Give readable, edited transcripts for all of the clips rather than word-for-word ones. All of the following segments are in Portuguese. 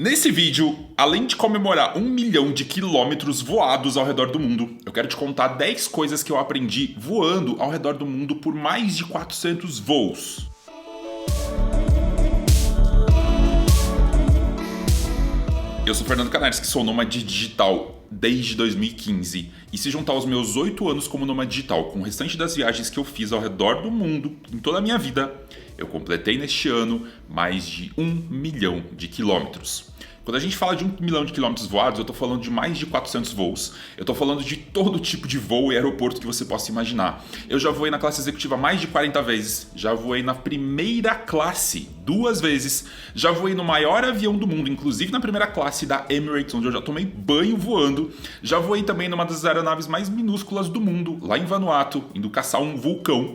Nesse vídeo, além de comemorar 1 milhão de quilômetros voados ao redor do mundo, eu quero te contar 10 coisas que eu aprendi voando ao redor do mundo por mais de 400 voos. Eu sou Fernando Canares, que sou nômade digital desde 2015. E se juntar os meus 8 anos como nômade digital com o restante das viagens que eu fiz ao redor do mundo, em toda a minha vida, eu completei neste ano mais de 1 milhão de quilômetros. Quando a gente fala de 1 milhão de quilômetros voados, eu estou falando de mais de 400 voos. Eu estou falando de todo tipo de voo e aeroporto que você possa imaginar. Eu já voei na classe executiva mais de 40 vezes. Já voei na primeira classe 2 vezes. Já voei no maior avião do mundo, inclusive na primeira classe da Emirates, onde eu já tomei banho voando. Já voei também numa das aeronaves mais minúsculas do mundo, lá em Vanuatu, indo caçar um vulcão.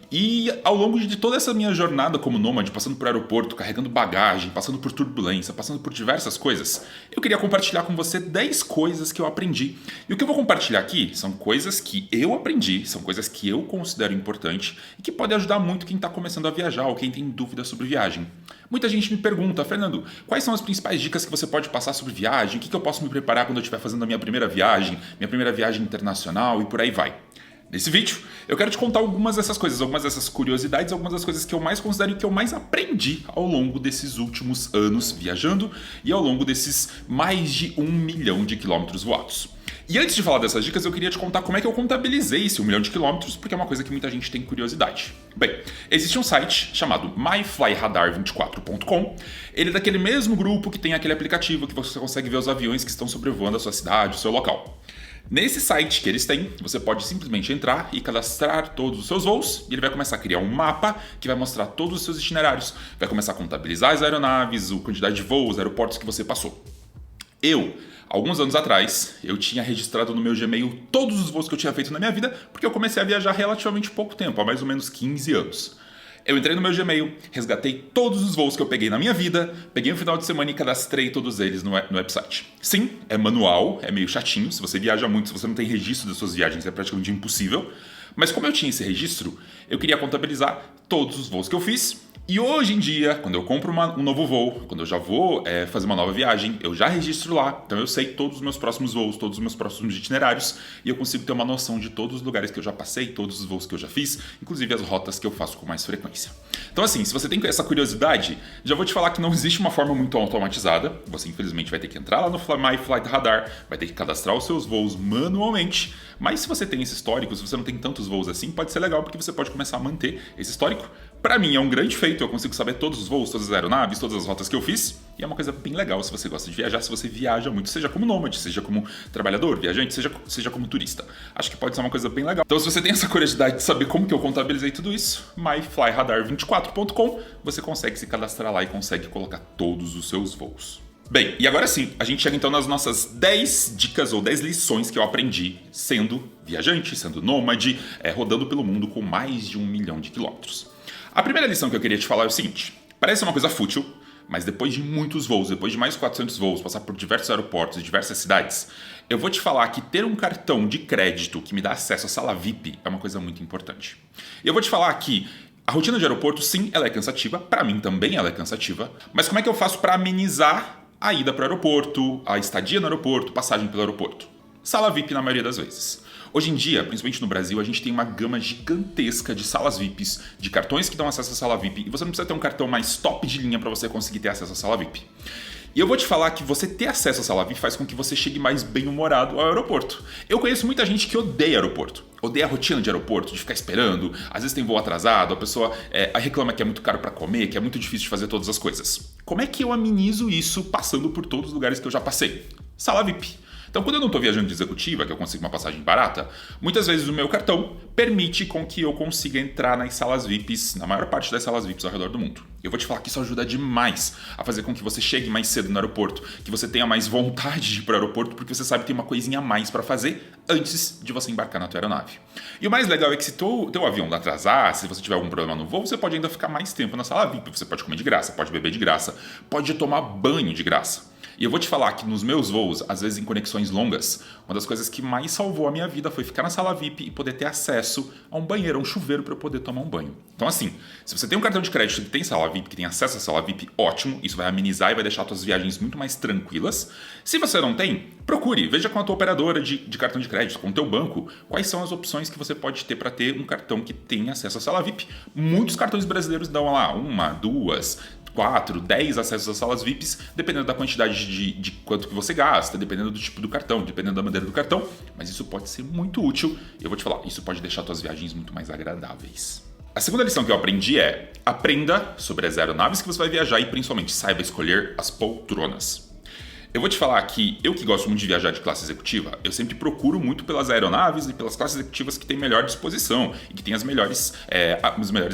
E ao longo de toda essa minha jornada como nômade, passando por aeroporto, carregando bagagem, passando por turbulência, passando por diversas coisas, eu queria compartilhar com você 10 coisas que eu aprendi. E o que eu vou compartilhar aqui são coisas que eu aprendi, são coisas que eu considero importante e que podem ajudar muito quem está começando a viajar ou quem tem dúvidas sobre viagem. Muita gente me pergunta, Fernando, quais são as principais dicas que você pode passar sobre viagem? O que eu posso me preparar quando eu estiver fazendo a minha primeira viagem internacional e por aí vai? Nesse vídeo, eu quero te contar algumas dessas coisas, algumas dessas curiosidades, algumas das coisas que eu mais considero e que eu mais aprendi ao longo desses últimos anos viajando e ao longo desses mais de 1 milhão de quilômetros voados. E antes de falar dessas dicas, eu queria te contar como é que eu contabilizei esse 1 milhão de quilômetros, porque é uma coisa que muita gente tem curiosidade. Bem, existe um site chamado myflyradar24.com. Ele é daquele mesmo grupo que tem aquele aplicativo que você consegue ver os aviões que estão sobrevoando a sua cidade, o seu local. Nesse site que eles têm, você pode simplesmente entrar e cadastrar todos os seus voos e ele vai começar a criar um mapa que vai mostrar todos os seus itinerários, vai começar a contabilizar as aeronaves, a quantidade de voos, aeroportos que você passou. Alguns anos atrás, eu tinha registrado no meu Gmail todos os voos que eu tinha feito na minha vida, porque eu comecei a viajar relativamente pouco tempo, há mais ou menos 15 anos. Eu entrei no meu Gmail, resgatei todos os voos que eu peguei na minha vida, peguei um final de semana e cadastrei todos eles no website. Sim, é manual, é meio chatinho, se você viaja muito, se você não tem registro das suas viagens, é praticamente impossível. Mas como eu tinha esse registro, eu queria contabilizar todos os voos que eu fiz. E hoje em dia, quando eu compro um novo voo, quando eu já vou fazer uma nova viagem, eu já registro lá. Então eu sei todos os meus próximos voos, todos os meus próximos itinerários e eu consigo ter uma noção de todos os lugares que eu já passei, todos os voos que eu já fiz, inclusive as rotas que eu faço com mais frequência. Então assim, se você tem essa curiosidade, já vou te falar que não existe uma forma muito automatizada. Você infelizmente vai ter que entrar lá no MyFlightRadar, vai ter que cadastrar os seus voos manualmente. Mas se você tem esse histórico, se você não tem tantos voos assim, pode ser legal porque você pode começar a manter esse histórico. Para mim é um grande feito, eu consigo saber todos os voos, todas as aeronaves, todas as rotas que eu fiz. E é uma coisa bem legal se você gosta de viajar, se você viaja muito, seja como nômade, seja como trabalhador, viajante, seja como turista. Acho que pode ser uma coisa bem legal. Então se você tem essa curiosidade de saber como que eu contabilizei tudo isso, myflyradar24.com, você consegue se cadastrar lá e consegue colocar todos os seus voos. Bem, e agora sim, a gente chega então nas nossas 10 dicas ou 10 lições que eu aprendi sendo viajante, sendo nômade, rodando pelo mundo com mais de 1 milhão de quilômetros. A primeira lição que eu queria te falar é o seguinte: parece uma coisa fútil, mas depois de muitos voos, depois de mais de 400 voos, passar por diversos aeroportos e diversas cidades, eu vou te falar que ter um cartão de crédito que me dá acesso à sala VIP é uma coisa muito importante. E eu vou te falar que a rotina de aeroporto, sim, ela é cansativa, para mim também ela é cansativa, mas como é que eu faço para amenizar a ida para o aeroporto, a estadia no aeroporto, passagem pelo aeroporto? Sala VIP na maioria das vezes. Hoje em dia, principalmente no Brasil, a gente tem uma gama gigantesca de salas VIPs, de cartões que dão acesso à sala VIP, e você não precisa ter um cartão mais top de linha para você conseguir ter acesso à sala VIP. E eu vou te falar que você ter acesso à sala VIP faz com que você chegue mais bem-humorado ao aeroporto. Eu conheço muita gente que odeia aeroporto, odeia a rotina de aeroporto, de ficar esperando, às vezes tem voo atrasado, a pessoa reclama que é muito caro para comer, que é muito difícil de fazer todas as coisas. Como é que eu amenizo isso passando por todos os lugares que eu já passei? Sala VIP. Então, quando eu não estou viajando de executiva, que eu consigo uma passagem barata, muitas vezes o meu cartão permite com que eu consiga entrar nas salas VIPs, na maior parte das salas VIPs ao redor do mundo. Eu vou te falar que isso ajuda demais a fazer com que você chegue mais cedo no aeroporto, que você tenha mais vontade de ir para o aeroporto, porque você sabe que tem uma coisinha a mais para fazer antes de você embarcar na tua aeronave. E o mais legal é que se teu avião atrasar, se você tiver algum problema no voo, você pode ainda ficar mais tempo na sala VIP, você pode comer de graça, pode beber de graça, pode tomar banho de graça. E eu vou te falar que nos meus voos, às vezes em conexões longas, uma das coisas que mais salvou a minha vida foi ficar na sala VIP e poder ter acesso a um banheiro, a um chuveiro para eu poder tomar um banho. Então assim, se você tem um cartão de crédito que tem sala VIP, que tem acesso à sala VIP, ótimo, isso vai amenizar e vai deixar suas viagens muito mais tranquilas. Se você não tem, procure, veja com a tua operadora de cartão de crédito, com o teu banco, quais são as opções que você pode ter para ter um cartão que tem acesso à sala VIP. Muitos cartões brasileiros dão lá 1, 2, 4, 10 acessos às salas VIPs, dependendo da quantidade de quanto que você gasta, dependendo do tipo do cartão, dependendo da maneira do cartão, mas isso pode ser muito útil. E eu vou te falar, isso pode deixar suas viagens muito mais agradáveis. A segunda lição que eu aprendi é: aprenda sobre as aeronaves que você vai viajar e principalmente saiba escolher as poltronas. Eu vou te falar que eu que gosto muito de viajar de classe executiva, eu sempre procuro muito pelas aeronaves e pelas classes executivas que têm melhor disposição e que têm os melhores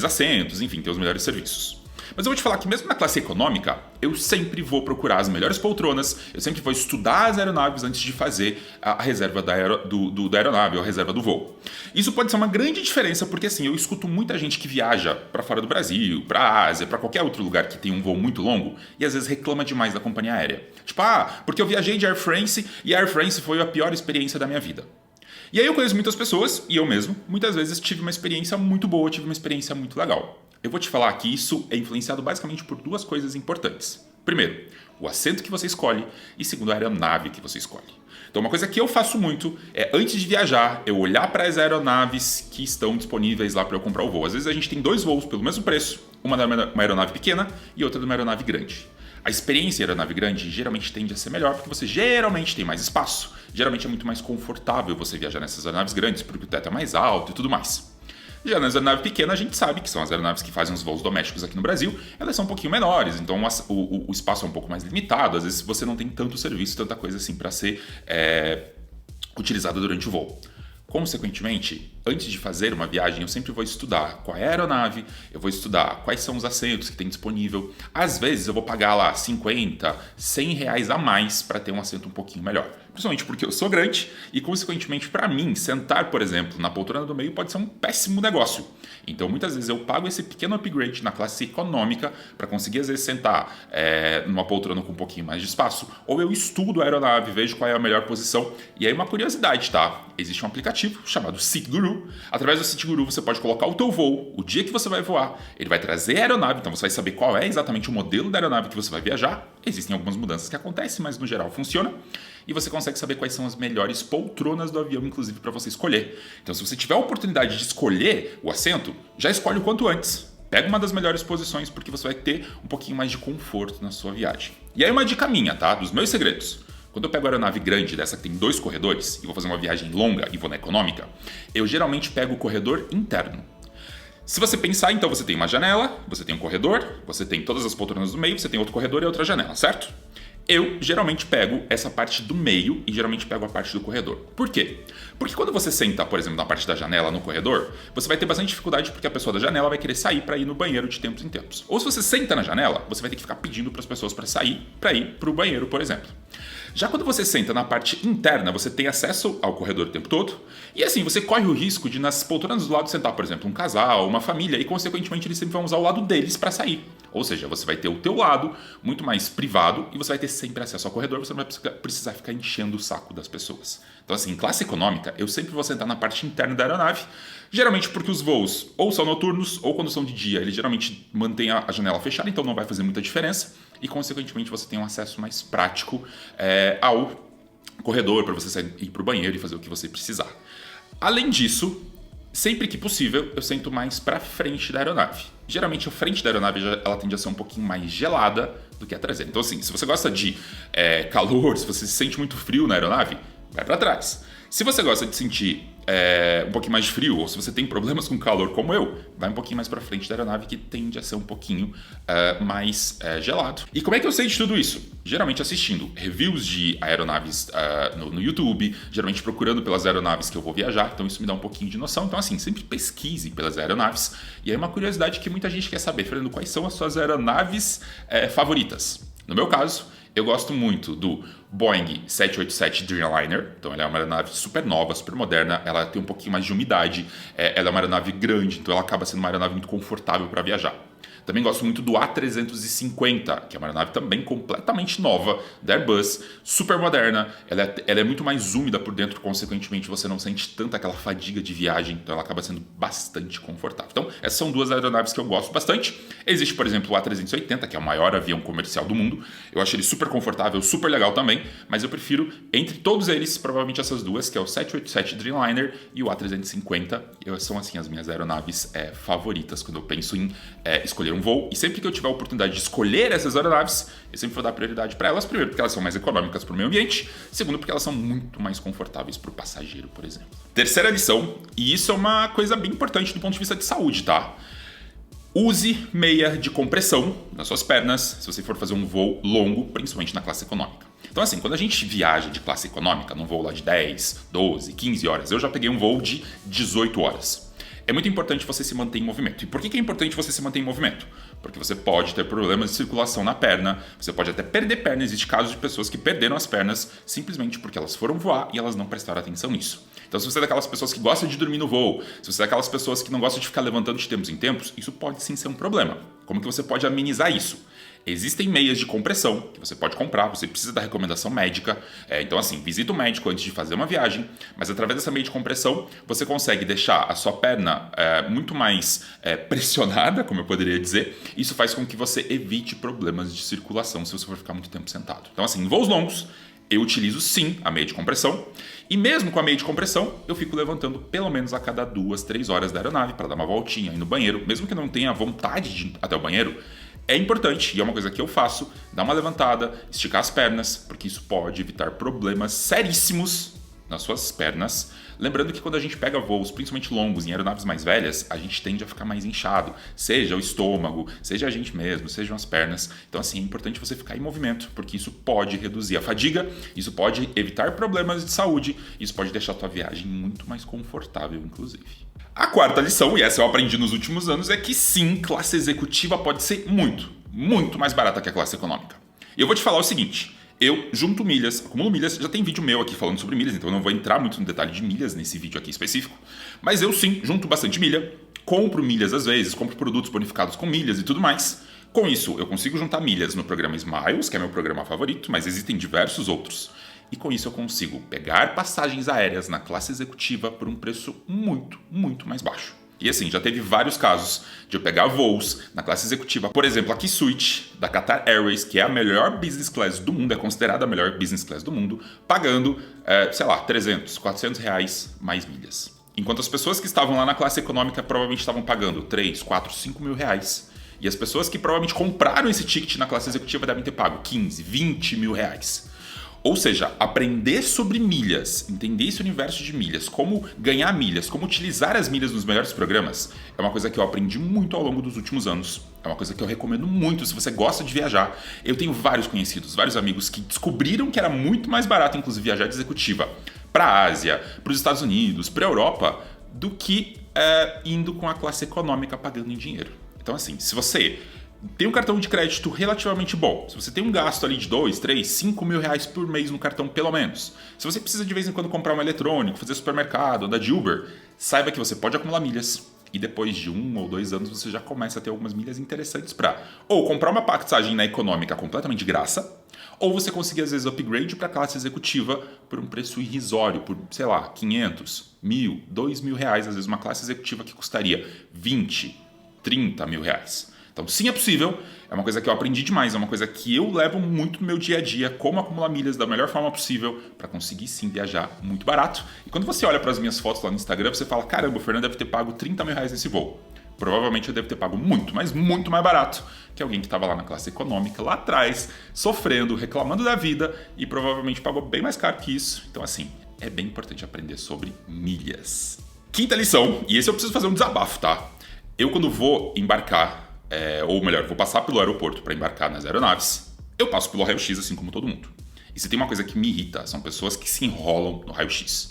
assentos, enfim, tem os melhores serviços. Mas eu vou te falar que mesmo na classe econômica, eu sempre vou procurar as melhores poltronas, eu sempre vou estudar as aeronaves antes de fazer a reserva da aeronave ou a reserva do voo. Isso pode ser uma grande diferença porque assim, eu escuto muita gente que viaja para fora do Brasil, para a Ásia, para qualquer outro lugar que tem um voo muito longo e às vezes reclama demais da companhia aérea. Tipo, porque eu viajei de Air France e a Air France foi a pior experiência da minha vida. E aí eu conheço muitas pessoas, e eu mesmo, muitas vezes tive uma experiência muito boa, tive uma experiência muito legal. Eu vou te falar que isso é influenciado basicamente por duas coisas importantes. Primeiro, o assento que você escolhe e segundo, a aeronave que você escolhe. Então uma coisa que eu faço muito é, antes de viajar, eu olhar para as aeronaves que estão disponíveis lá para eu comprar o voo. Às vezes a gente tem dois voos pelo mesmo preço, uma de uma aeronave pequena e outra de uma aeronave grande. A experiência em aeronave grande geralmente tende a ser melhor porque você geralmente tem mais espaço. Geralmente é muito mais confortável você viajar nessas aeronaves grandes porque o teto é mais alto e tudo mais. Já nas aeronaves pequenas, a gente sabe que são as aeronaves que fazem os voos domésticos aqui no Brasil, elas são um pouquinho menores, então o espaço é um pouco mais limitado, às vezes você não tem tanto serviço, tanta coisa assim para ser utilizada durante o voo. Consequentemente, antes de fazer uma viagem, eu sempre vou estudar qual é a aeronave, eu vou estudar quais são os assentos que tem disponível. Às vezes eu vou pagar lá 50, 100 reais a mais para ter um assento um pouquinho melhor. Principalmente porque eu sou grande e, consequentemente, para mim, sentar, por exemplo, na poltrona do meio pode ser um péssimo negócio. Então, muitas vezes eu pago esse pequeno upgrade na classe econômica para conseguir, às vezes, sentar numa poltrona com um pouquinho mais de espaço. Ou eu estudo a aeronave, vejo qual é a melhor posição. E aí, uma curiosidade, tá? Existe um aplicativo chamado Seat Guru. Através do Seat Guru, você pode colocar o teu voo, o dia que você vai voar. Ele vai trazer a aeronave, então você vai saber qual é exatamente o modelo da aeronave que você vai viajar. Existem algumas mudanças que acontecem, mas no geral funciona. E você consegue saber quais são as melhores poltronas do avião, inclusive, para você escolher. Então, se você tiver a oportunidade de escolher o assento, já escolhe o quanto antes. Pega uma das melhores posições, porque você vai ter um pouquinho mais de conforto na sua viagem. E aí uma dica minha, tá? Dos meus segredos. Quando eu pego a aeronave grande, dessa que tem 2 corredores, e vou fazer uma viagem longa e vou na econômica, eu geralmente pego o corredor interno. Se você pensar, então você tem uma janela, você tem um corredor, você tem todas as poltronas do meio, você tem outro corredor e outra janela, certo? Eu geralmente pego essa parte do meio e geralmente pego a parte do corredor. Por quê? Porque quando você senta, por exemplo, na parte da janela no corredor, você vai ter bastante dificuldade porque a pessoa da janela vai querer sair para ir no banheiro de tempos em tempos. Ou se você senta na janela, você vai ter que ficar pedindo para as pessoas para ir para o banheiro, por exemplo. Já quando você senta na parte interna, você tem acesso ao corredor o tempo todo. E assim, você corre o risco de nas poltronas do lado sentar, por exemplo, um casal, uma família, e consequentemente eles sempre vão usar o lado deles para sair. Ou seja, você vai ter o teu lado muito mais privado e você vai ter sempre acesso ao corredor, você não vai precisar ficar enchendo o saco das pessoas. Então assim, em classe econômica, eu sempre vou sentar na parte interna da aeronave, geralmente porque os voos ou são noturnos ou quando são de dia, eles geralmente mantêm a janela fechada, então não vai fazer muita diferença e consequentemente você tem um acesso mais prático ao corredor para você ir para o banheiro e fazer o que você precisar. Além disso, sempre que possível, eu sento mais para frente da aeronave. Geralmente a frente da aeronave ela tende a ser um pouquinho mais gelada do que a traseira. Então assim, se você gosta de calor, se você se sente muito frio na aeronave, vai para trás. Se você gosta de sentir um pouquinho mais de frio, ou se você tem problemas com calor como eu, vai um pouquinho mais para frente da aeronave que tende a ser um pouquinho mais gelado. E como é que eu sei de tudo isso? Geralmente assistindo reviews de aeronaves no YouTube, geralmente procurando pelas aeronaves que eu vou viajar, então isso me dá um pouquinho de noção. Então assim, sempre pesquise pelas aeronaves. E aí uma curiosidade que muita gente quer saber, Fernando, quais são as suas aeronaves favoritas? No meu caso, eu gosto muito do Boeing 787 Dreamliner, então ela é uma aeronave super nova, super moderna, ela tem um pouquinho mais de umidade, ela é uma aeronave grande, então ela acaba sendo uma aeronave muito confortável para viajar. Também gosto muito do A350, que é uma aeronave também completamente nova, da Airbus, super moderna. Ela é muito mais úmida por dentro, consequentemente você não sente tanta aquela fadiga de viagem, então ela acaba sendo bastante confortável. Então, essas são duas aeronaves que eu gosto bastante. Existe, por exemplo, o A380, que é o maior avião comercial do mundo. Eu acho ele super confortável, super legal também, mas eu prefiro, entre todos eles, provavelmente essas duas, que é o 787 Dreamliner e o A350. São, assim, as minhas aeronaves favoritas quando eu penso em escolher um voo. E sempre que eu tiver a oportunidade de escolher essas aeronaves, eu sempre vou dar prioridade para elas. Primeiro, porque elas são mais econômicas para o meio ambiente. Segundo, porque elas são muito mais confortáveis para o passageiro, por exemplo. Terceira lição, e isso é uma coisa bem importante do ponto de vista de saúde, tá? Use meia de compressão nas suas pernas se você for fazer um voo longo, principalmente na classe econômica. Então, assim, quando a gente viaja de classe econômica, num voo lá de 10, 12, 15 horas, eu já peguei um voo de 18 horas. É muito importante você se manter em movimento. E por que é importante você se manter em movimento? Porque você pode ter problemas de circulação na perna, você pode até perder perna. Existe casos de pessoas que perderam as pernas simplesmente porque elas foram voar e elas não prestaram atenção nisso. Então, se você é daquelas pessoas que gostam de dormir no voo, se você é daquelas pessoas que não gostam de ficar levantando de tempos em tempos, isso pode sim ser um problema. Como que você pode amenizar isso? Existem meias de compressão que você pode comprar, você precisa da recomendação médica. Então, assim, visita o médico antes de fazer uma viagem, mas através dessa meia de compressão você consegue deixar a sua perna muito mais pressionada, como eu poderia dizer. Isso faz com que você evite problemas de circulação se você for ficar muito tempo sentado. Então, assim, em voos longos, eu utilizo sim a meia de compressão. E mesmo com a meia de compressão, eu fico levantando pelo menos a cada 2, 3 horas da aeronave para dar uma voltinha aí no banheiro, mesmo que eu não tenha vontade de ir até o banheiro. É importante, e é uma coisa que eu faço, dar uma levantada, esticar as pernas, porque isso pode evitar problemas seríssimos nas suas pernas. Lembrando que quando a gente pega voos, principalmente longos, em aeronaves mais velhas, a gente tende a ficar mais inchado. Seja o estômago, seja a gente mesmo, sejam as pernas. Então, assim, é importante você ficar em movimento, porque isso pode reduzir a fadiga, isso pode evitar problemas de saúde, isso pode deixar a tua viagem muito mais confortável, inclusive. A quarta lição, e essa eu aprendi nos últimos anos, é que sim, classe executiva pode ser muito, muito mais barata que a classe econômica. E eu vou te falar o seguinte: eu junto milhas, acumulo milhas, já tem vídeo meu aqui falando sobre milhas, então eu não vou entrar muito no detalhe de milhas nesse vídeo aqui específico, mas eu sim, junto bastante milha, compro milhas às vezes, compro produtos bonificados com milhas e tudo mais. Com isso, eu consigo juntar milhas no programa Smiles, que é meu programa favorito, mas existem diversos outros. E com isso eu consigo pegar passagens aéreas na classe executiva por um preço muito, muito mais baixo. E assim, já teve vários casos de eu pegar voos na classe executiva. Por exemplo, a Keysuite, da Qatar Airways, que é a melhor business class do mundo, é considerada a melhor business class do mundo, pagando, 300, 400 reais mais milhas. Enquanto as pessoas que estavam lá na classe econômica provavelmente estavam pagando 3, 4, 5 mil reais. E as pessoas que provavelmente compraram esse ticket na classe executiva devem ter pago 15, 20 mil reais. Ou seja, aprender sobre milhas, entender esse universo de milhas, como ganhar milhas, como utilizar as milhas nos melhores programas, é uma coisa que eu aprendi muito ao longo dos últimos anos. É uma coisa que eu recomendo muito se você gosta de viajar. Eu tenho vários conhecidos, vários amigos que descobriram que era muito mais barato, inclusive, viajar de executiva para a Ásia, para os Estados Unidos, para a Europa, do que indo com a classe econômica pagando em dinheiro. Então, assim, se você tem um cartão de crédito relativamente bom, se você tem um gasto ali de 2, 3, 5 mil reais por mês no cartão pelo menos, se você precisa de vez em quando comprar um eletrônico, fazer supermercado, andar de Uber, saiba que você pode acumular milhas e depois de 1 ou 2 anos você já começa a ter algumas milhas interessantes para ou comprar uma passagem na econômica completamente de graça, ou você conseguir às vezes upgrade para a classe executiva por um preço irrisório, por, sei lá, 500, 1.000, 2.000 reais, às vezes uma classe executiva que custaria 20, 30 mil reais. Então, sim, é possível, é uma coisa que eu aprendi demais, é uma coisa que eu levo muito no meu dia a dia, como acumular milhas da melhor forma possível para conseguir sim viajar muito barato. E quando você olha para as minhas fotos lá no Instagram, você fala, caramba, o Fernando deve ter pago 30 mil reais nesse voo. Provavelmente eu devo ter pago muito, mas muito mais barato que alguém que estava lá na classe econômica, lá atrás, sofrendo, reclamando da vida e provavelmente pagou bem mais caro que isso. Então, assim, é bem importante aprender sobre milhas. Quinta lição, e esse eu preciso fazer um desabafo, tá? Eu, quando vou embarcar, ou melhor, vou passar pelo aeroporto para embarcar nas aeronaves, eu passo pelo raio-x assim como todo mundo. E se tem uma coisa que me irrita, são pessoas que se enrolam no raio-x.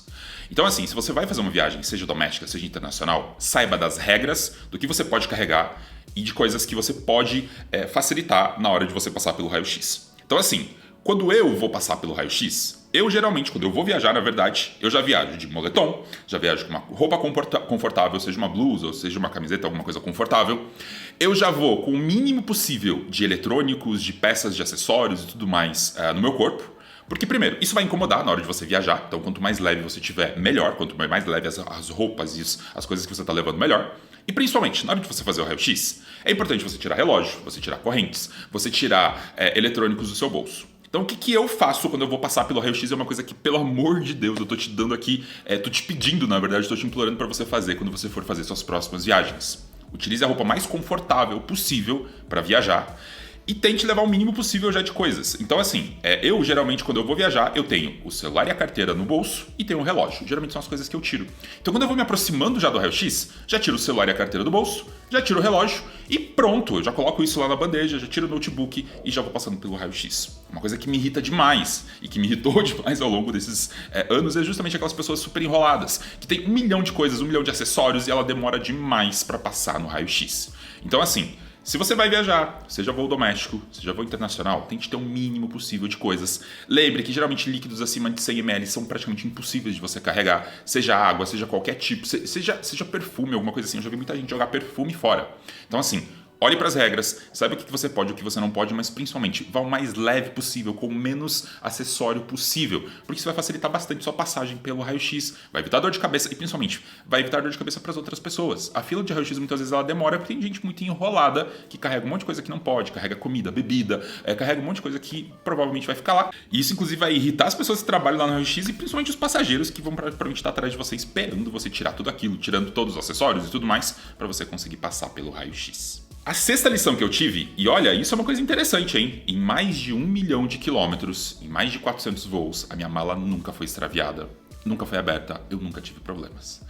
Então assim, se você vai fazer uma viagem, seja doméstica, seja internacional, saiba das regras, do que você pode carregar e de coisas que você pode facilitar na hora de você passar pelo raio-x. Então assim, quando eu vou passar pelo raio-x, Eu geralmente, quando eu vou viajar, na verdade, eu já viajo de moletom, já viajo com uma roupa confortável, seja uma blusa ou seja uma camiseta, alguma coisa confortável. Eu já vou com o mínimo possível de eletrônicos, de peças, de acessórios e tudo mais no meu corpo. Porque, primeiro, isso vai incomodar na hora de você viajar. Então, quanto mais leve você tiver, melhor. Quanto mais leve as roupas e as coisas que você está levando, melhor. E, principalmente, na hora de você fazer o raio-x, é importante você tirar relógio, você tirar correntes, você tirar eletrônicos do seu bolso. Então, o que eu faço quando eu vou passar pelo raio-x é uma coisa que, pelo amor de Deus, eu tô te dando aqui, tô te pedindo, na verdade, tô te implorando para você fazer quando você for fazer suas próximas viagens. Utilize a roupa mais confortável possível para viajar e tente levar o mínimo possível já de coisas. Então, assim, eu geralmente, quando eu vou viajar, eu tenho o celular e a carteira no bolso e tenho um relógio. Geralmente são as coisas que eu tiro. Então, quando eu vou me aproximando já do raio-x, já tiro o celular e a carteira do bolso, já tiro o relógio e pronto, eu já coloco isso lá na bandeja, já tiro o notebook e já vou passando pelo raio-x. Uma coisa que me irrita demais e que me irritou demais ao longo desses anos é justamente aquelas pessoas super enroladas, que tem 1 milhão de coisas, 1 milhão de acessórios e ela demora demais para passar no raio-x. Então, assim, se você vai viajar, seja voo doméstico, seja voo internacional, tente ter o mínimo possível de coisas. Lembre que geralmente líquidos acima de 100 ml são praticamente impossíveis de você carregar, seja água, seja qualquer tipo, seja perfume, alguma coisa assim. Eu já vi muita gente jogar perfume fora. Então, assim, olhe para as regras, saiba o que você pode e o que você não pode, mas principalmente vá o mais leve possível, com o menos acessório possível, porque isso vai facilitar bastante sua passagem pelo raio-x, vai evitar dor de cabeça e principalmente vai evitar dor de cabeça para as outras pessoas. A fila de raio-x muitas vezes ela demora porque tem gente muito enrolada que carrega um monte de coisa que não pode, carrega comida, bebida, carrega um monte de coisa que provavelmente vai ficar lá. E isso inclusive vai irritar as pessoas que trabalham lá no raio-x e principalmente os passageiros que vão provavelmente estar atrás de você esperando você tirar tudo aquilo, tirando todos os acessórios e tudo mais para você conseguir passar pelo raio-x. A sexta lição que eu tive, e olha, isso é uma coisa interessante, hein? Em mais de 1 milhão de quilômetros, em mais de 400 voos, a minha mala nunca foi extraviada, nunca foi aberta, eu nunca tive problemas.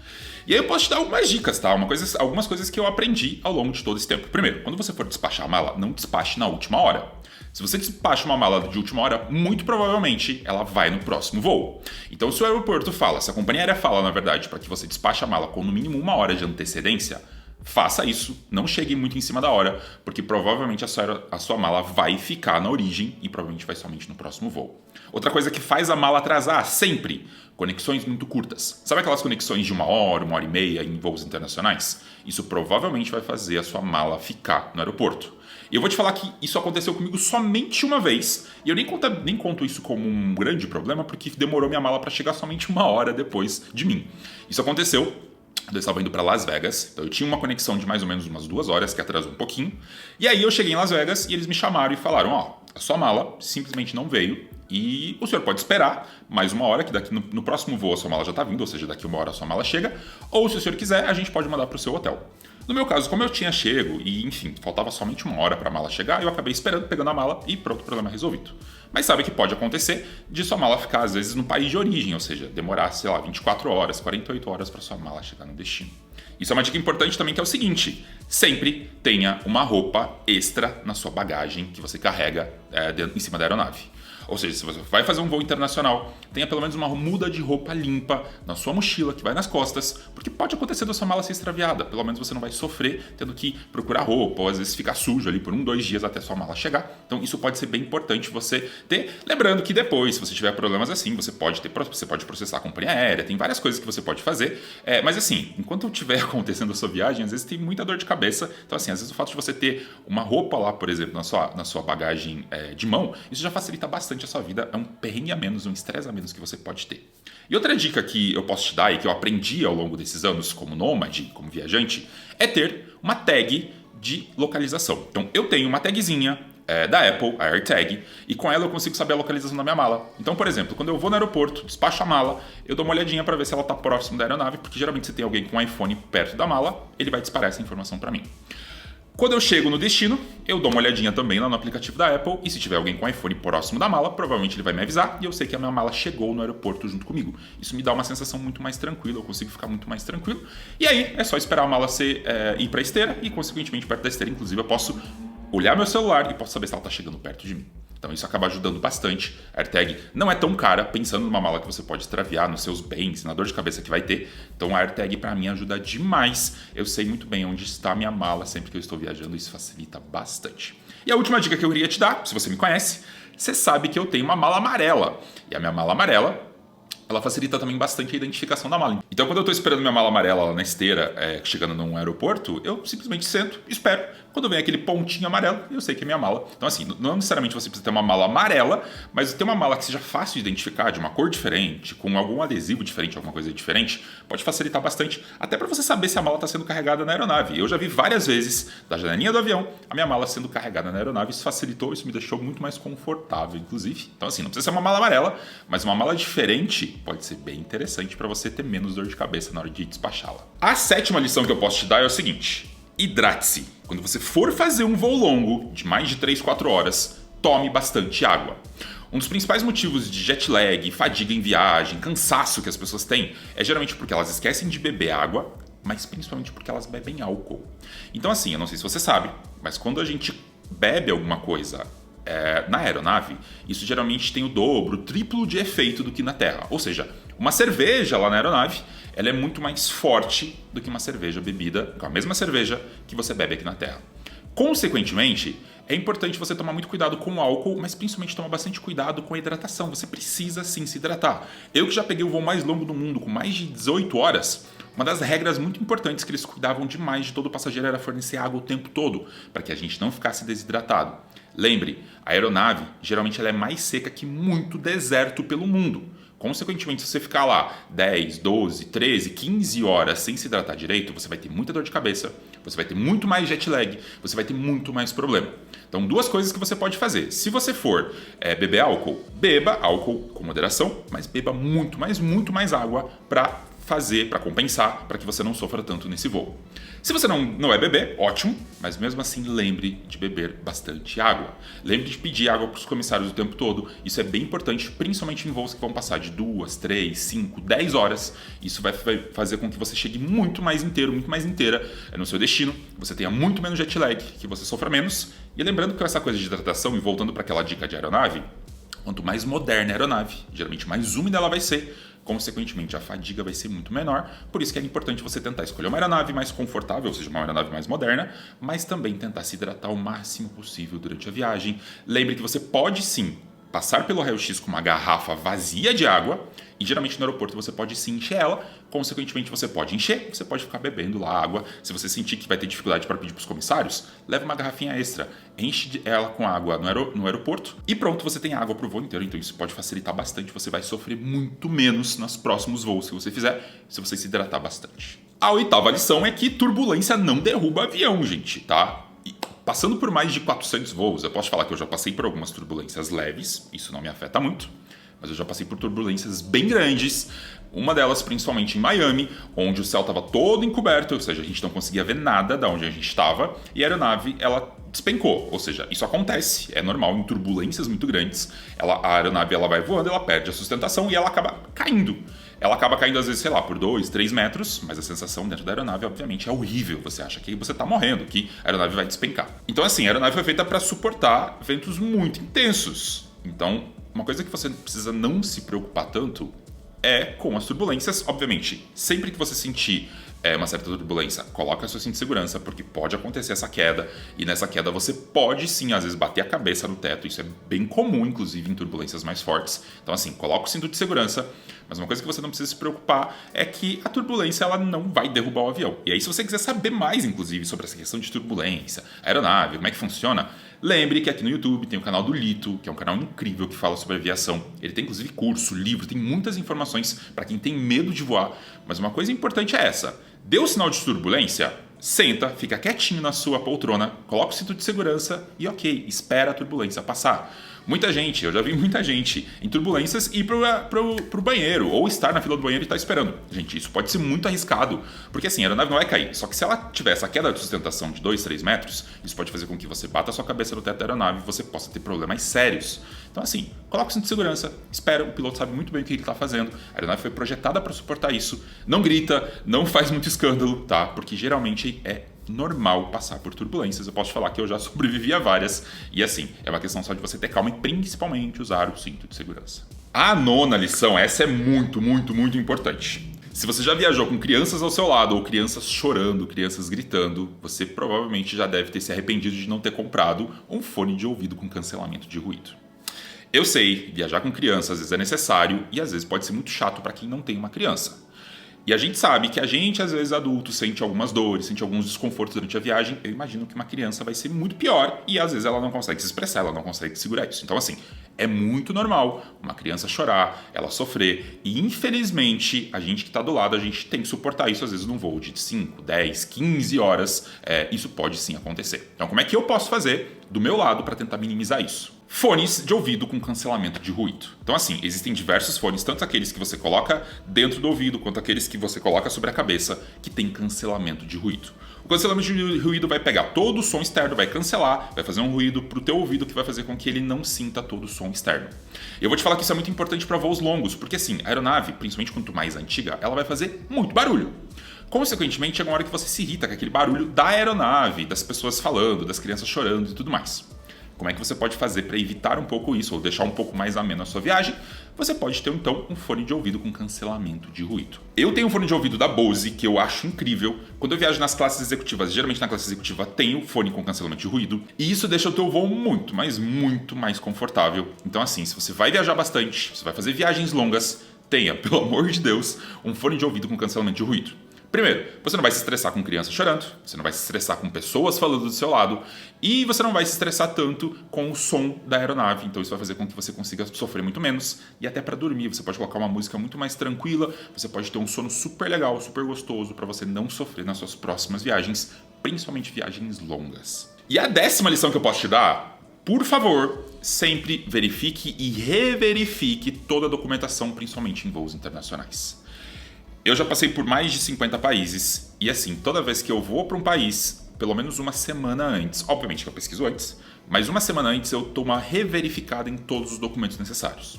E aí eu posso te dar algumas dicas, tá? Algumas coisas que eu aprendi ao longo de todo esse tempo. Primeiro, quando você for despachar a mala, não despache na última hora. Se você despacha uma mala de última hora, muito provavelmente ela vai no próximo voo. Então, se o aeroporto fala, se a companhia aérea fala, na verdade, para que você despache a mala com no mínimo 1 hora de antecedência, faça isso, não chegue muito em cima da hora, porque provavelmente a sua mala vai ficar na origem e provavelmente vai somente no próximo voo. Outra coisa que faz a mala atrasar, sempre, conexões muito curtas. Sabe aquelas conexões de 1 hora e meia em voos internacionais? Isso provavelmente vai fazer a sua mala ficar no aeroporto. E eu vou te falar que isso aconteceu comigo somente uma vez, e eu nem conto isso como um grande problema, porque demorou minha mala para chegar somente 1 hora depois de mim. Isso aconteceu. Eu estava indo para Las Vegas, então eu tinha uma conexão de mais ou menos umas 2 horas, que atrasou um pouquinho. E aí eu cheguei em Las Vegas e eles me chamaram e falaram, a sua mala simplesmente não veio e o senhor pode esperar mais 1 hora, que daqui no próximo voo a sua mala já está vindo, ou seja, daqui 1 hora a sua mala chega, ou se o senhor quiser, a gente pode mandar para o seu hotel. No meu caso, como eu tinha chego e, enfim, faltava somente 1 hora para a mala chegar, eu acabei esperando, pegando a mala e pronto, problema resolvido. Mas sabe que pode acontecer de sua mala ficar, às vezes, no país de origem, ou seja, demorar, 24 horas, 48 horas para sua mala chegar no destino. Isso é uma dica importante também, que é o seguinte: sempre tenha uma roupa extra na sua bagagem que você carrega em cima da aeronave. Ou seja, se você vai fazer um voo internacional, tenha pelo menos uma muda de roupa limpa na sua mochila, que vai nas costas, porque pode acontecer da sua mala ser extraviada. Pelo menos você não vai sofrer tendo que procurar roupa, ou às vezes ficar sujo ali por 1, 2 dias até a sua mala chegar. Então isso pode ser bem importante você ter. Lembrando que depois, se você tiver problemas assim, você pode processar a companhia aérea, tem várias coisas que você pode fazer. Mas assim, enquanto estiver acontecendo a sua viagem, às vezes tem muita dor de cabeça. Então assim, às vezes o fato de você ter uma roupa lá, por exemplo, na sua bagagem de mão, isso já facilita bastante a sua vida, é um perrengue a menos, um estresse a menos que você pode ter. E outra dica que eu posso te dar e que eu aprendi ao longo desses anos como nômade, como viajante, é ter uma tag de localização. Então eu tenho uma tagzinha da Apple, a AirTag, e com ela eu consigo saber a localização da minha mala. Então, por exemplo, quando eu vou no aeroporto, despacho a mala, eu dou uma olhadinha para ver se ela está próximo da aeronave, porque geralmente se tem alguém com um iPhone perto da mala, ele vai disparar essa informação para mim. Quando eu chego no destino, eu dou uma olhadinha também lá no aplicativo da Apple e se tiver alguém com iPhone próximo da mala, provavelmente ele vai me avisar e eu sei que a minha mala chegou no aeroporto junto comigo. Isso me dá uma sensação muito mais tranquila, eu consigo ficar muito mais tranquilo. E aí é só esperar a mala ir para a esteira e, consequentemente, perto da esteira, inclusive, eu posso olhar meu celular e posso saber se ela está chegando perto de mim. Então isso acaba ajudando bastante. A AirTag não é tão cara, pensando numa mala que você pode extraviar nos seus bens, na dor de cabeça que vai ter. Então a AirTag para mim ajuda demais. Eu sei muito bem onde está a minha mala sempre que eu estou viajando, isso facilita bastante. E a última dica que eu queria te dar, se você me conhece, você sabe que eu tenho uma mala amarela. E a minha mala amarela, ela facilita também bastante a identificação da mala. Então, quando eu estou esperando minha mala amarela lá na esteira, chegando num aeroporto, eu simplesmente sento e espero. Quando vem aquele pontinho amarelo, eu sei que é minha mala. Então, assim, não necessariamente você precisa ter uma mala amarela, mas ter uma mala que seja fácil de identificar, de uma cor diferente, com algum adesivo diferente, alguma coisa diferente, pode facilitar bastante, até para você saber se a mala está sendo carregada na aeronave. Eu já vi várias vezes, da janelinha do avião, a minha mala sendo carregada na aeronave. Isso facilitou, isso me deixou muito mais confortável, inclusive. Então, assim, não precisa ser uma mala amarela, mas uma mala diferente pode ser bem interessante para você ter menos dor de cabeça na hora de despachá-la. A 7ª lição que eu posso te dar é o seguinte: hidrate-se. Quando você for fazer um voo longo, de mais de 3, 4 horas, tome bastante água. Um dos principais motivos de jet lag, fadiga em viagem, cansaço que as pessoas têm, é geralmente porque elas esquecem de beber água, mas principalmente porque elas bebem álcool. Então, assim, eu não sei se você sabe, mas quando a gente bebe alguma coisa na aeronave, isso geralmente tem o dobro, o triplo de efeito do que na Terra. Ou seja, uma cerveja lá na aeronave, ela é muito mais forte do que uma cerveja bebida, com a mesma cerveja que você bebe aqui na Terra. Consequentemente, é importante você tomar muito cuidado com o álcool, mas principalmente tomar bastante cuidado com a hidratação. Você precisa sim se hidratar. Eu que já peguei o voo mais longo do mundo, com mais de 18 horas, uma das regras muito importantes que eles cuidavam demais de todo passageiro era fornecer água o tempo todo, para que a gente não ficasse desidratado. Lembre, a aeronave geralmente ela é mais seca que muito deserto pelo mundo. Consequentemente, se você ficar lá 10, 12, 13, 15 horas sem se hidratar direito, você vai ter muita dor de cabeça, você vai ter muito mais jet lag, você vai ter muito mais problema. Então, 2 coisas que você pode fazer. Se você for beber álcool, beba álcool com moderação, mas beba muito mais água para compensar, para que você não sofra tanto nesse voo. Se você não é bebê, ótimo, mas mesmo assim lembre de beber bastante água. Lembre de pedir água para os comissários o tempo todo. Isso é bem importante, principalmente em voos que vão passar de 2, 3, 5, 10 horas. Isso vai fazer com que você chegue muito mais inteiro, muito mais inteira no seu destino. Você tenha muito menos jet lag, que você sofra menos. E lembrando que essa coisa de hidratação, e voltando para aquela dica de aeronave, quanto mais moderna a aeronave, geralmente mais úmida ela vai ser, consequentemente a fadiga vai ser muito menor, por isso que é importante você tentar escolher uma aeronave mais confortável, ou seja, uma aeronave mais moderna, mas também tentar se hidratar o máximo possível durante a viagem. Lembre que você pode sim passar pelo raio-x com uma garrafa vazia de água, e geralmente no aeroporto você pode sim encher ela, consequentemente você pode encher, você pode ficar bebendo lá a água. Se você sentir que vai ter dificuldade para pedir para os comissários, leva uma garrafinha extra, enche ela com água no aeroporto e pronto, você tem água para o voo inteiro. Então isso pode facilitar bastante, você vai sofrer muito menos nos próximos voos que você fizer, se você se hidratar bastante. A 8ª lição é que turbulência não derruba avião, gente, tá? Passando por mais de 400 voos, eu posso falar que eu já passei por algumas turbulências leves, isso não me afeta muito, mas eu já passei por turbulências bem grandes, uma delas principalmente em Miami, onde o céu estava todo encoberto, ou seja, a gente não conseguia ver nada de onde a gente estava, e a aeronave ela despencou, ou seja, isso acontece, é normal em turbulências muito grandes, a aeronave ela vai voando, ela perde a sustentação e ela acaba caindo. Ela acaba caindo às vezes, sei lá, por 2, 3 metros, mas a sensação dentro da aeronave, obviamente, é horrível. Você acha que você está morrendo, que a aeronave vai despencar. Então, assim, a aeronave foi feita para suportar ventos muito intensos. Então, uma coisa que você precisa não se preocupar tanto é com as turbulências. Obviamente, sempre que você sentir uma certa turbulência, coloca seu cinto de segurança, porque pode acontecer essa queda, e nessa queda você pode sim, às vezes, bater a cabeça no teto. Isso é bem comum, inclusive, em turbulências mais fortes. Então, assim, coloca o cinto de segurança, mas uma coisa que você não precisa se preocupar é que a turbulência ela não vai derrubar o avião. E aí, se você quiser saber mais, inclusive, sobre essa questão de turbulência, aeronave, como é que funciona, lembre que aqui no YouTube tem o canal do Lito, que é um canal incrível que fala sobre aviação. Ele tem, inclusive, curso, livro, tem muitas informações para quem tem medo de voar. Mas uma coisa importante é essa. Deu sinal de turbulência, senta, fica quietinho na sua poltrona, coloca o cinto de segurança e ok, espera a turbulência passar. Muita gente, eu já vi muita gente em turbulências ir pro banheiro, ou estar na fila do banheiro e estar esperando. Gente, isso pode ser muito arriscado, porque assim, a aeronave não vai cair. Só que se ela tiver essa queda de sustentação de 2, 3 metros, isso pode fazer com que você bata a sua cabeça no teto da aeronave e você possa ter problemas sérios. Então assim, coloca o cinto de segurança, espera, o piloto sabe muito bem o que ele está fazendo. A aeronave foi projetada para suportar isso. Não grita, não faz muito escândalo, tá? Porque geralmente é normal passar por turbulências. Eu posso te falar que eu já sobrevivi a várias. E assim, é uma questão só de você ter calma e principalmente usar o cinto de segurança. A 9ª lição, essa é muito, muito, muito importante. Se você já viajou com crianças ao seu lado ou crianças chorando, crianças gritando, você provavelmente já deve ter se arrependido de não ter comprado um fone de ouvido com cancelamento de ruído. Eu sei, viajar com criança às vezes é necessário e às vezes pode ser muito chato para quem não tem uma criança. E a gente sabe que a gente, às vezes, adulto, sente algumas dores, sente alguns desconfortos durante a viagem. Eu imagino que uma criança vai ser muito pior e, às vezes, ela não consegue se expressar, ela não consegue segurar isso. Então, assim, é muito normal uma criança chorar, ela sofrer. E, infelizmente, a gente que está do lado, a gente tem que suportar isso, às vezes, num voo de 5, 10, 15 horas. Isso pode, sim, acontecer. Então, como é que eu posso fazer do meu lado para tentar minimizar isso? Fones de ouvido com cancelamento de ruído. Então, assim, existem diversos fones, tanto aqueles que você coloca dentro do ouvido, quanto aqueles que você coloca sobre a cabeça, que tem cancelamento de ruído. O cancelamento de ruído vai pegar todo o som externo, vai cancelar, vai fazer um ruído para o teu ouvido que vai fazer com que ele não sinta todo o som externo. Eu vou te falar que isso é muito importante para voos longos, porque assim, a aeronave, principalmente quanto mais antiga, ela vai fazer muito barulho. Consequentemente, chega uma hora que você se irrita com aquele barulho da aeronave, das pessoas falando, das crianças chorando e tudo mais. Como é que você pode fazer para evitar um pouco isso ou deixar um pouco mais ameno a sua viagem? Você pode ter então um fone de ouvido com cancelamento de ruído. Eu tenho um fone de ouvido da Bose que eu acho incrível. Quando eu viajo nas classes executivas, geralmente na classe executiva tenho fone com cancelamento de ruído e isso deixa o teu voo muito, mas muito mais confortável. Então assim, se você vai viajar bastante, você vai fazer viagens longas, tenha, pelo amor de Deus, um fone de ouvido com cancelamento de ruído. Primeiro, você não vai se estressar com criança chorando, você não vai se estressar com pessoas falando do seu lado e você não vai se estressar tanto com o som da aeronave. Então isso vai fazer com que você consiga sofrer muito menos e até para dormir. Você pode colocar uma música muito mais tranquila, você pode ter um sono super legal, super gostoso para você não sofrer nas suas próximas viagens, principalmente viagens longas. E a 10ª lição que eu posso te dar, por favor, sempre verifique e reverifique toda a documentação, principalmente em voos internacionais. Eu já passei por mais de 50 países e assim, toda vez que eu vou para um país, pelo menos uma semana antes, obviamente que eu pesquiso antes, mas uma semana antes eu dou uma reverificada em todos os documentos necessários.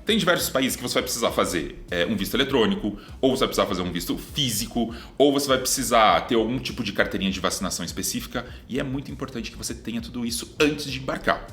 Tem diversos países que você vai precisar fazer um visto eletrônico, ou você vai precisar fazer um visto físico, ou você vai precisar ter algum tipo de carteirinha de vacinação específica e é muito importante que você tenha tudo isso antes de embarcar.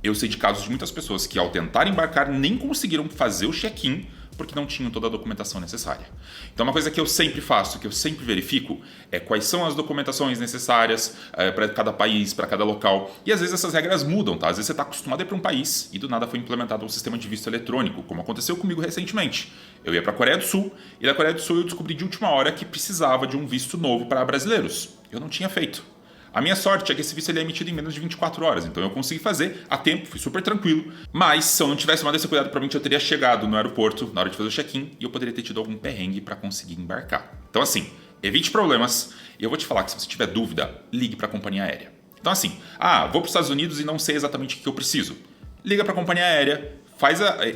Eu sei de casos de muitas pessoas que ao tentar embarcar nem conseguiram fazer o check-in porque não tinham toda a documentação necessária. Então uma coisa que eu sempre faço, que eu sempre verifico, é quais são as documentações necessárias para cada país, para cada local. E às vezes essas regras mudam, tá? Às vezes você está acostumado a ir para um país e do nada foi implementado um sistema de visto eletrônico, como aconteceu comigo recentemente. Eu ia para a Coreia do Sul e da Coreia do Sul eu descobri de última hora que precisava de um visto novo para brasileiros. Eu não tinha feito. A minha sorte é que esse visto ele é emitido em menos de 24 horas, então eu consegui fazer a tempo, fui super tranquilo. Mas se eu não tivesse tomado esse cuidado, provavelmente eu teria chegado no aeroporto na hora de fazer o check-in e eu poderia ter tido algum perrengue para conseguir embarcar. Então assim, evite problemas e eu vou te falar que se você tiver dúvida, ligue para a companhia aérea. Então assim, vou para os Estados Unidos e não sei exatamente o que eu preciso. Liga para a companhia aérea,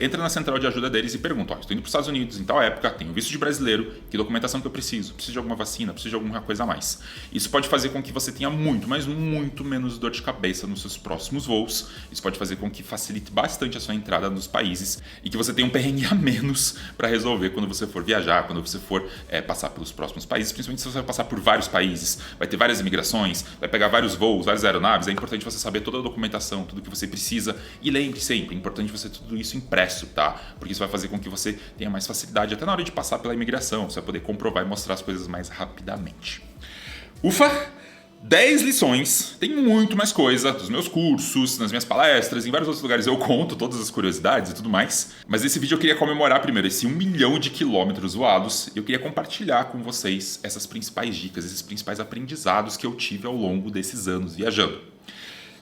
entra na central de ajuda deles e pergunta, estou indo para os Estados Unidos em tal época, tenho visto de brasileiro, que documentação que eu preciso de alguma vacina, preciso de alguma coisa a mais. Isso pode fazer com que você tenha muito, mas muito menos dor de cabeça nos seus próximos voos. Isso pode fazer com que facilite bastante a sua entrada nos países e que você tenha um perrengue a menos para resolver quando você for viajar, quando você for passar pelos próximos países, principalmente se você vai passar por vários países, vai ter várias imigrações, vai pegar vários voos, várias aeronaves, é importante você saber toda a documentação, tudo que você precisa e lembre sempre, é importante você ter tudo isso impresso, tá? Porque isso vai fazer com que você tenha mais facilidade até na hora de passar pela imigração, você vai poder comprovar e mostrar as coisas mais rapidamente. Ufa! 10 lições, tem muito mais coisa dos meus cursos, nas minhas palestras, em vários outros lugares eu conto todas as curiosidades e tudo mais. Mas nesse vídeo eu queria comemorar primeiro esse 1 milhão de quilômetros voados e eu queria compartilhar com vocês essas principais dicas, esses principais aprendizados que eu tive ao longo desses anos viajando.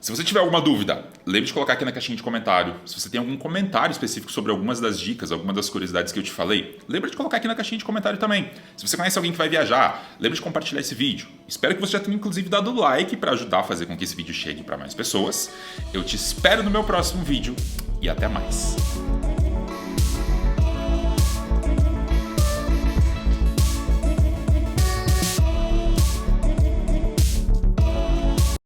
Se você tiver alguma dúvida, lembre de colocar aqui na caixinha de comentário. Se você tem algum comentário específico sobre algumas das dicas, algumas das curiosidades que eu te falei, lembre de colocar aqui na caixinha de comentário também. Se você conhece alguém que vai viajar, lembre de compartilhar esse vídeo. Espero que você já tenha inclusive dado like para ajudar a fazer com que esse vídeo chegue para mais pessoas. Eu te espero no meu próximo vídeo e até mais.